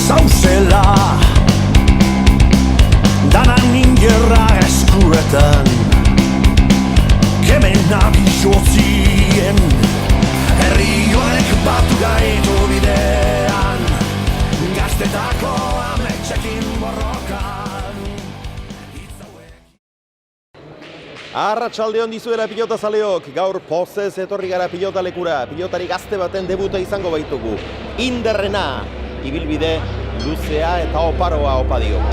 zauzela danan ingerra eskuetan kemenak izotzien herri honek batu gaitu bidean gaztetako ametxekin borrokan. Arratsalde on dizuela pilota zaleok, gaur pozez etorri gara pilota lekura, pilotari gazte baten debuta izango baitugu. Inderrena, ibilbide luzea eta oparoa opa dio.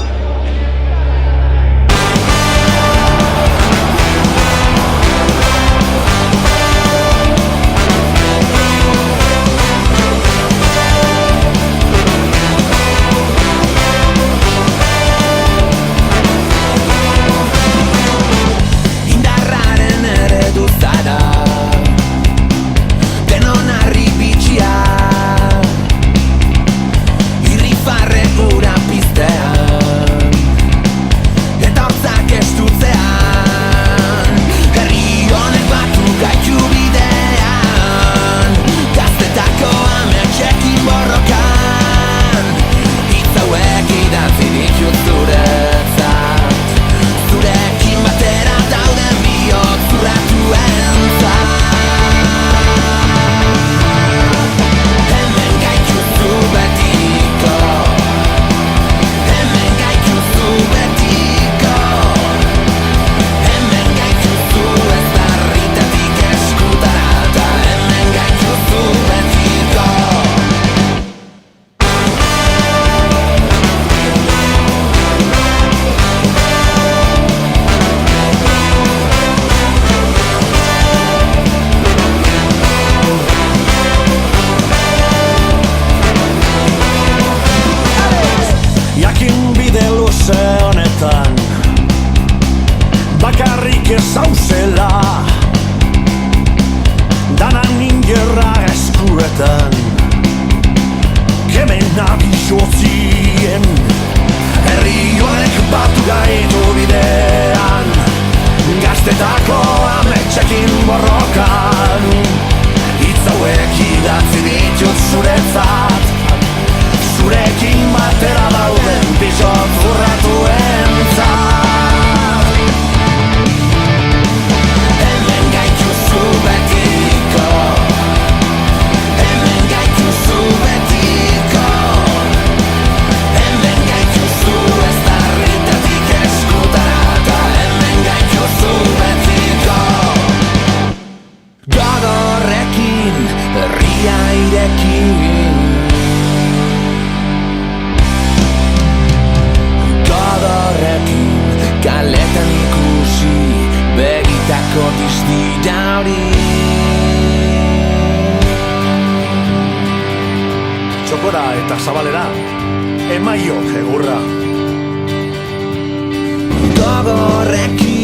Bakarrik ez zauzela danan ingerra eskuetan kemenak izotzien herri honek batu gaitu bidean gaztetako ametxekin borrokan hitz hauek idatzi ditut zuretzat zurekin batera dauden pixot urratuentzat. Kaletan ikusi begitako diztira hori txokora eta zabalera emaio egurra gogorrekin